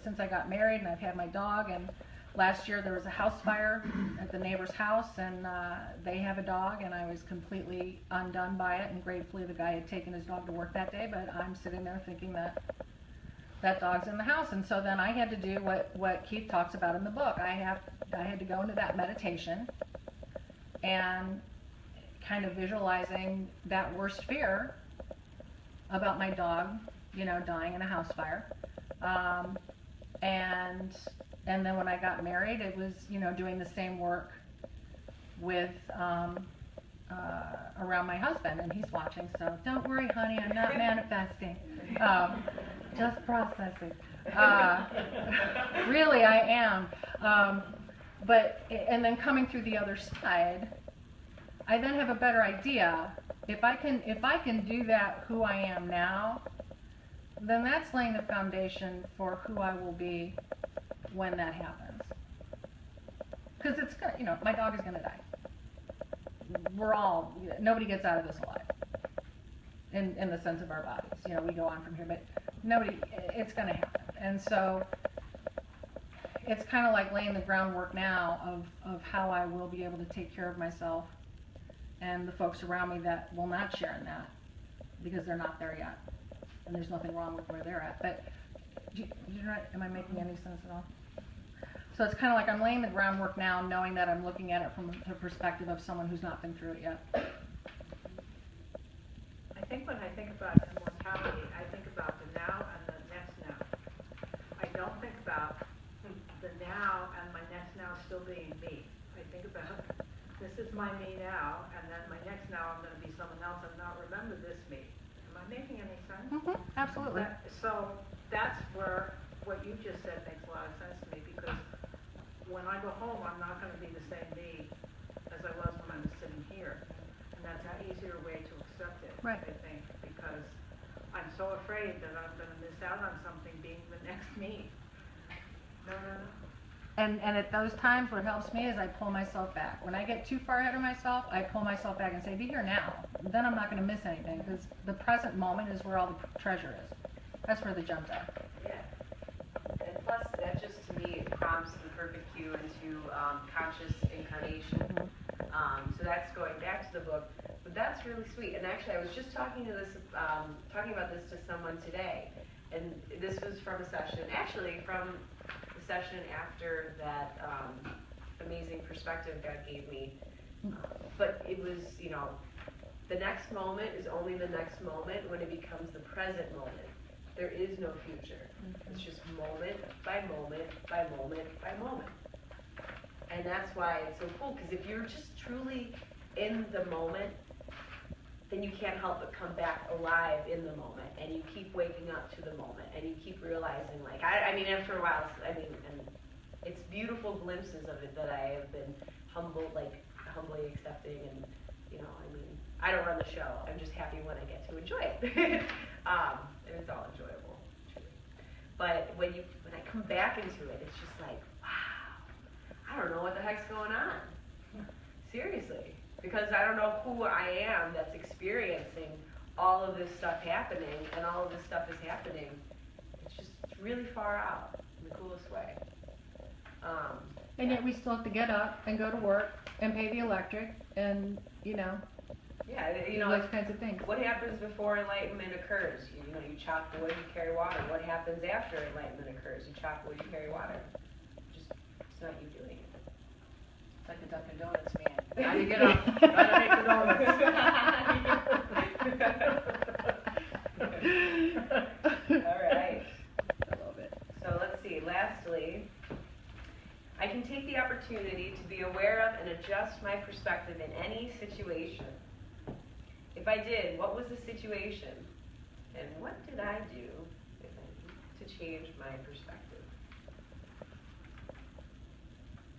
Since I got married and I've had my dog, and last year there was a house fire at the neighbor's house, and they have a dog, and I was completely undone by it, and gratefully the guy had taken his dog to work that day, but I'm sitting there thinking that that dog's in the house. And so then I had to do what Keith talks about in the book. I had to go into that meditation and kind of visualizing that worst fear about my dog, you know, dying in a house fire. And then when I got married, it was, you know, doing the same work with around my husband, and he's watching, so don't worry, honey, I'm not manifesting, just processing. Really, I am. And then coming through the other side, I then have a better idea. If I can do that, who I am now, then that's laying the foundation for who I will be when that happens. Because it's gonna, you know, my dog is gonna die. Nobody gets out of this alive. In the sense of our bodies, you know, we go on from here, but nobody, it's gonna happen. And so it's kind of like laying the groundwork now of how I will be able to take care of myself and the folks around me that will not share in that because they're not there yet. And there's nothing wrong with where they're at. But am I making any sense at all? So it's kind of like I'm laying the groundwork now, knowing that I'm looking at it from the perspective of someone who's not been through it yet. I think when I think about immortality, I think about the now and the next now. I don't think about the now and my next now still being me. I think about this is my me now, and then my next now I'm going to be someone else and not remember this me. Am I making any sense? Mm-hmm, absolutely. So that's where what you just said makes a lot of sense to me, because when I go home, I'm not going to be the same me as I was when I was sitting here. And that's an easier way to accept it, right. I think, because I'm so afraid that I'm going to miss out on something being the next me. No. And at those times, what helps me is I pull myself back. When I get too far ahead of myself, I pull myself back and say, be here now. Then I'm not going to miss anything, because the present moment is where all the treasure is. That's where the gems are. Yeah. And plus, that just to me prompts the perfect cue into conscious incarnation. So that's going back to the book, but that's really sweet. And actually, I was just talking about this to someone today, and this was from a session, actually from the session after that amazing perspective God gave me. But it was, you know, the next moment is only the next moment when it becomes the present moment. There is no future. It's just moment by moment by moment by moment. And that's why it's so cool, because if you're just truly in the moment, then you can't help but come back alive in the moment, and you keep waking up to the moment, and you keep realizing, like, I mean, after a while, and it's beautiful glimpses of it that I have been humbly accepting, and, you know, I mean, I don't run the show. I'm just happy when I get to enjoy it. And it's all enjoyable, truly. But when I come back into it, it's just like, wow, I don't know what the heck's going on. Seriously. Because I don't know who I am that's experiencing all of this stuff happening, and all of this stuff is happening. It's really far out in the coolest way. And yet we still have to get up and go to work and pay the electric and, you know, yeah, you know, those kinds of things. What happens before enlightenment occurs? You know, you chop wood, you carry water. What happens after enlightenment occurs? You chop wood, you carry water. It's not you doing it. It's like the Dunkin' Donuts man. How do you get up? Gotta make the donuts. All right. I love it. So let's see. Lastly, I can take the opportunity to be aware of and adjust my perspective in any situation. If I did, what was the situation? And what did I do to change my perspective?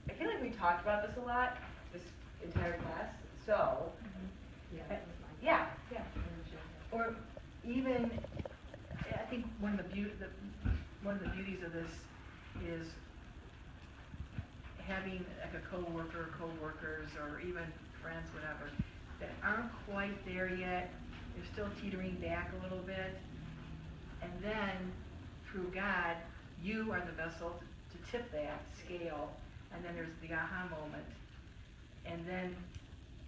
I feel like we talked about this a lot this entire class. So, yeah. Or even, I think one of the beauties of this is having like a coworker, coworkers, or even friends, whatever, that aren't quite there yet. They're still teetering back a little bit, and then through God, you are the vessel to tip that scale. And then there's the aha moment, and then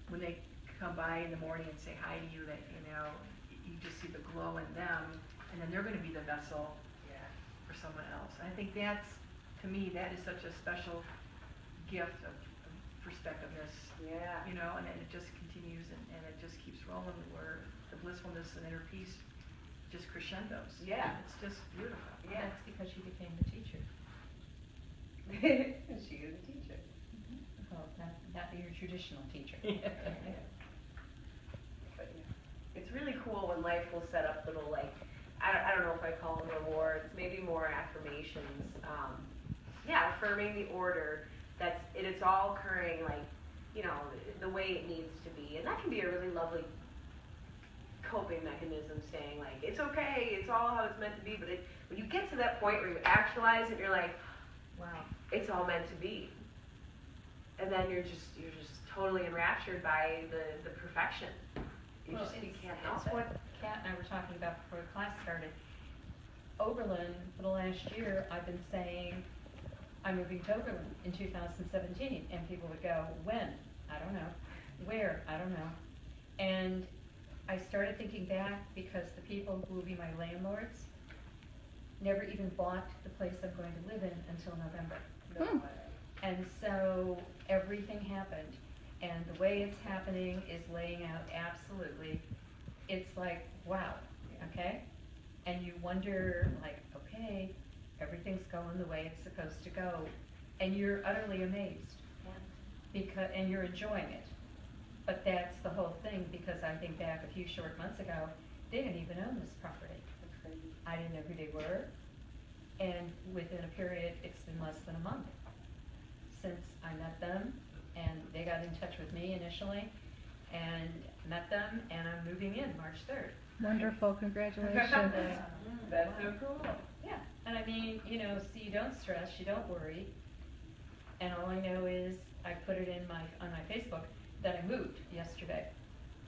when they come by in the morning and say hi to you, that, you know, you just see the glow in them, and then they're going to be the vessel someone else. And I think that's, to me, that is such a special gift of perspectiveness. Yeah. You know, and it just continues and it just keeps rolling where the blissfulness and inner peace just crescendos. Yeah. It's just beautiful. Yeah. That's because you became the teacher. She is a teacher. Well, not your traditional teacher. But yeah, it's really cool when life will set up little, like, I don't know if I call them rewards, maybe more affirmations. Affirming the order that's it's all occurring, like, you know, the way it needs to be, and that can be a really lovely coping mechanism, saying like it's okay, it's all how it's meant to be. But when you get to that point where you actualize it, you're like, wow, it's all meant to be, and then you're just totally enraptured by the perfection. You can't help It's it. what Kat and I were talking about before class started. Oberlin, for the last year, I've been saying, I'm moving to Oberlin in 2017, and people would go, when? I don't know. Where? I don't know. And I started thinking back because the people who will be my landlords never even bought the place I'm going to live in until November. No way. And so everything happened, and the way it's happening is laying out absolutely, it's like, wow, okay? And you wonder, like, okay, everything's going the way it's supposed to go, and you're utterly amazed, and you're enjoying it. But that's the whole thing, because I think back a few short months ago, they didn't even own this property. That's crazy. I didn't know who they were, and within a period, it's been less than a month since I met them, and they got in touch with me initially, and met them, and I'm moving in March 3rd. Wonderful, congratulations. That's so cool. Yeah, and I mean, you know, so you don't stress, you don't worry, and all I know is I put it on my Facebook that I moved yesterday.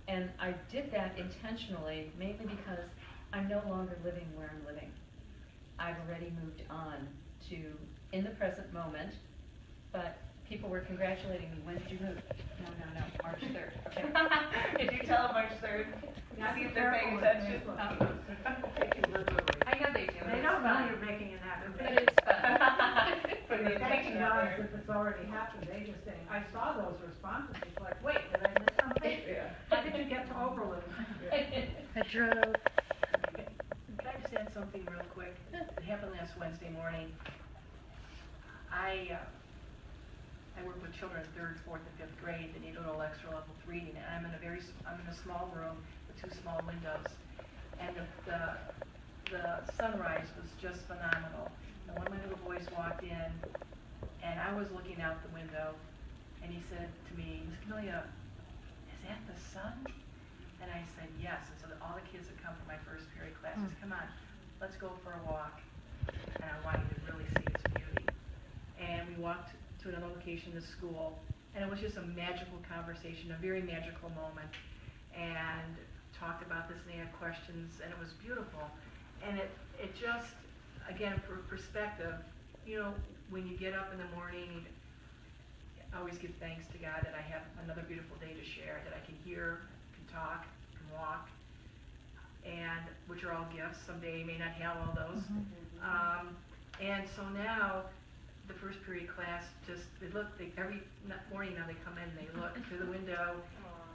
And I did that intentionally, mainly because I'm no longer living where I'm living. I've already moved on to in the present moment, but people were congratulating me, when did you move? No, March 3rd. Okay. Did you tell them March 3rd? See if they're paying attention. I know they do. They don't know you're making it happen. But it's fun. For the attention out there. If it's already happened, they just say, I saw those responses, it's like, wait, did I miss something? Yeah. How did you get to Oberlin? I drove. Can I just add something real quick? It happened last Wednesday morning. I work with children in 3rd, 4th, and 5th grade that need a little extra level of reading, and I'm in a small room with 2 small windows, and the sunrise was just phenomenal. And one of my little boys walked in, and I was looking out the window, and he said to me, Miss Chamilleia, is that the sun? And I said, yes. And so all the kids that come from my first period classes, come on, let's go for a walk, and I want you to really see its beauty. And we walked to another location, the school, and it was just a magical conversation, a very magical moment, and talked about this, and they had questions, and it was beautiful. And it just, again, for perspective, you know, when you get up in the morning, I always give thanks to God that I have another beautiful day to share, that I can hear, can talk, can walk, and which are all gifts. Someday you may not have all those. And so now, the first period class every morning now they come in and they look through the window,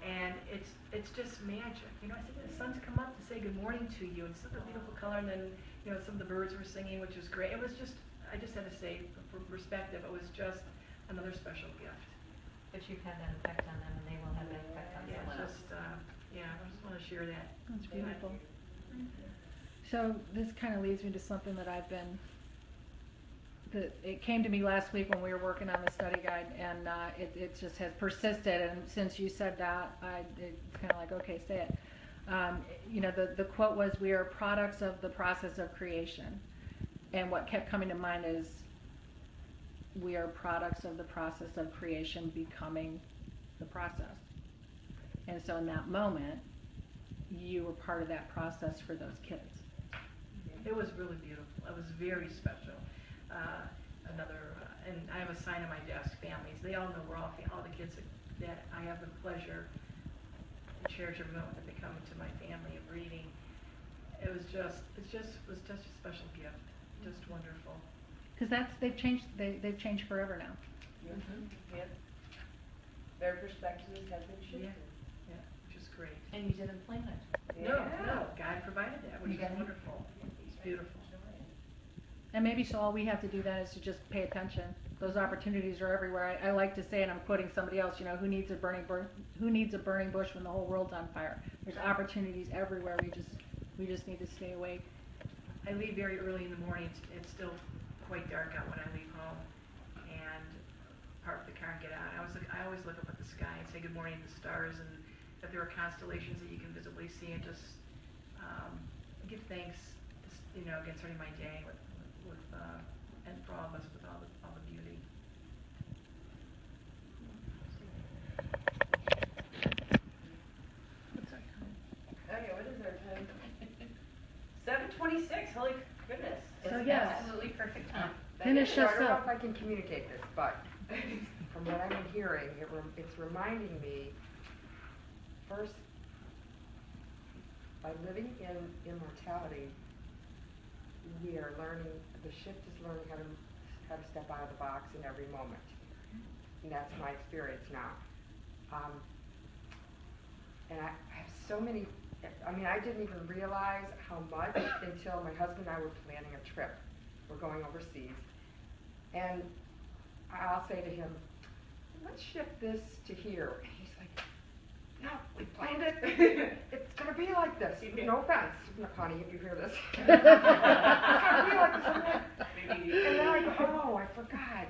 and it's just magic. You know, I said, the sun's come up to say good morning to you, and such a beautiful color, and then, you know, some of the birds were singing, which was great. It was just, I just had to say, for perspective, it was just another special gift. But you've had that effect on them, and they will have that effect on Yeah, someone else. just, I just want to share that. That's beautiful. So this kind of leads me to something that it came to me last week when we were working on the study guide, and it just has persisted. And since you said that, it's kind of like, okay, say it. You know, the quote was, "We are products of the process of creation," and what kept coming to mind is, we are products of the process of creation becoming the process. And so in that moment, you were part of that process for those kids. It was really beautiful. It was very special. And I have a sign on my desk, families. They all know we're all the kids that I have the pleasure and cherish every moment that they come into my family of reading. It was just a special gift. just wonderful. Because they've changed forever now. Yep. Their perspectives have been shifted. Yeah, which is great. And you didn't plan it. No, God provided that, which is wonderful. It's beautiful. And maybe so all we have to do then is to just pay attention. Those opportunities are everywhere. I like to say, and I'm quoting somebody else, you know, who needs a burning bush when the whole world's on fire? There's opportunities everywhere. We just need to stay awake. I leave very early in the morning. It's still quite dark out when I leave home, and park the car and get out. I always look up at the sky and say good morning to the stars, and if there are constellations that you can visibly see, and just give thanks, you know, concerning my day with and for all of us with all the beauty. What's our time? Okay, what is our time? 7:26. Holy goodness. So It's yes. absolutely perfect time. Finish So I us don't know up. if I can communicate this, but from what I'm hearing, it's reminding me, first, by living in immortality, we are learning, the shift is learning how to step out of the box in every moment. And that's my experience now. And I have so many, I mean, I didn't even realize how much until my husband and I were planning a trip. We're going overseas. And I'll say to him, let's shift this to here. And he's like, no, we planned it. It's going to be like this. No offense, honey, if you hear this. It's going to be like this. And then I go, oh, I forgot.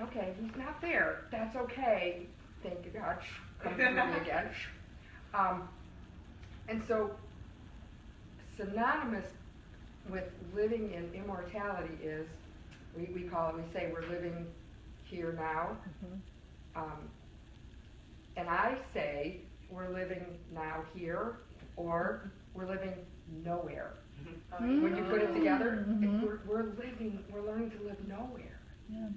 Okay, he's not there. That's okay. Thank you, God. Come through me again. And so, synonymous with living in immortality is, we call it, we say we're living here now. And I say we're living now here, or we're living nowhere. When you put it together, we're learning to live nowhere. Yeah.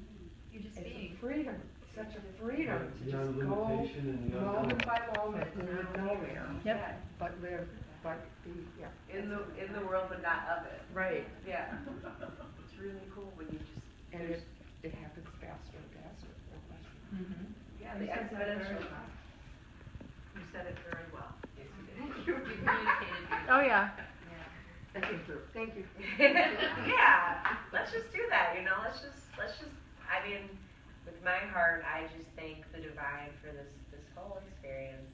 You're just It's being. a freedom, such a freedom to Beyond just go limitation and beyond moment by moment and live nowhere. Yep. But live, but be, yeah. In the world, but not of it. Right. Yeah. It's really cool when you just. And it happens faster and faster, no question. Yeah, the exponential. You said it very well. Yes, You communicated. Oh yeah. Thank you. Thank you. Yeah, let's just do that, you know, let's just, I mean, with my heart, I just thank the divine for this whole experience.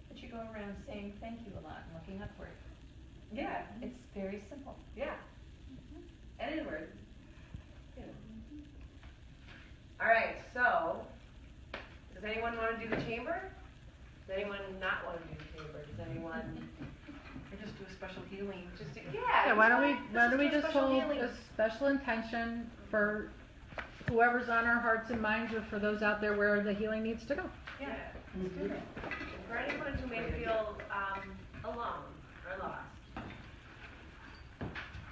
But you go around saying thank you a lot and looking upward. Yeah, It's very simple. yeah. And inward. You know. All right, so, does anyone want to do the chamber? Does anyone not want to do the chamber? Does anyone? Or just do a special healing. Just do, Yeah, why don't we do a just special hold healing. a special intention for whoever's on our hearts and minds, or for those out there where the healing needs to go. Yeah, let's do it. For anyone who may feel alone or lost. Do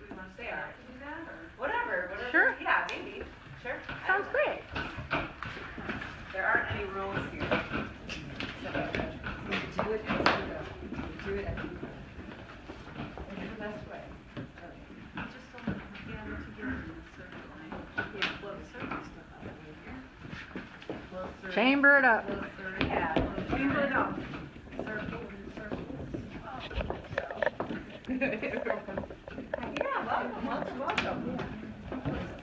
we want to say art to do that, or whatever? Sure. Yeah, maybe. Sure. Sounds great. There aren't any rules here. Do it as you go. Do it as you go. What's the best way? Just don't, yeah, once you get into the circle line, yeah, flow the circle stuff out of here. Closer. Chamber it up. Closer. Yeah. Chamber it up. Circle, circle. Yeah, welcome.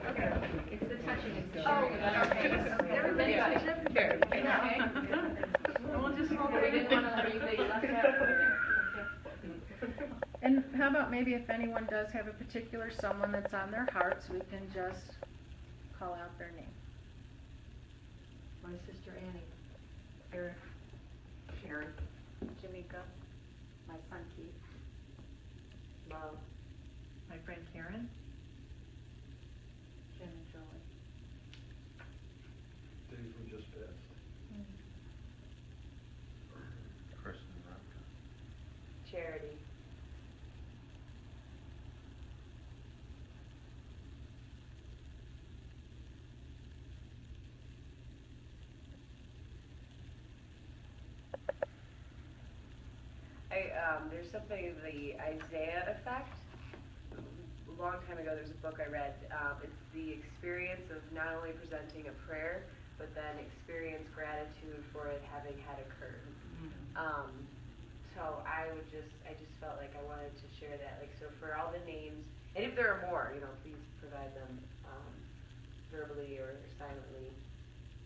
Okay. It's the touching. It's the Oh, sharing of our okay. Everybody Yeah. touch it? Here. Okay. And we'll just hold We it. didn't want to leave that you left out. And how about maybe if anyone does have a particular someone that's on their hearts, we can just call out their name. My sister Annie. Eric. Sharon. Jamaica, my son Keith. Love. My friend Karen. Jim and Jolie. Days were just passed. Kristen Rock. Charity. There's something of the Isaiah effect. long time ago, there's a book I read. It's the experience of not only presenting a prayer, but then experience gratitude for it having had occurred. So I just felt like I wanted to share that. Like, so for all the names, and if there are more, please provide them verbally or silently.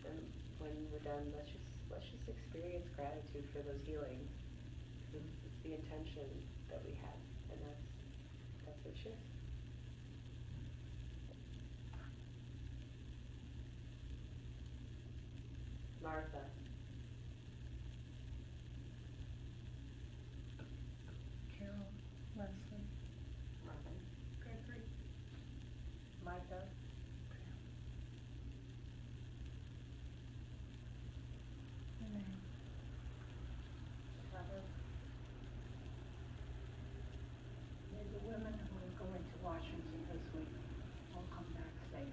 Then when we're done, let's just experience gratitude for those healings. It's the intention that we have, and that's what shifts. Martha. Carol, Leslie, Martha. Gregory, Micah. Renee. Trevor. May the women who are going to Washington this week all come back safe.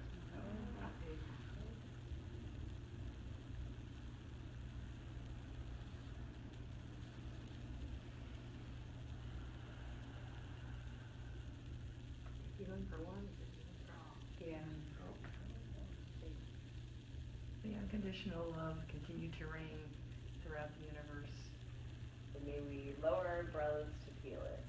Healing for one, healing for all. Yeah. The unconditional love continue to reign throughout the universe. And may we lower our umbrellas to feel it.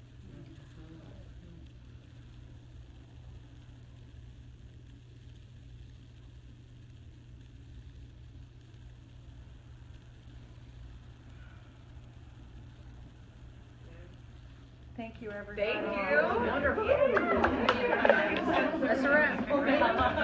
Thank you, everybody. Thank you. Wonderful. That's a wrap.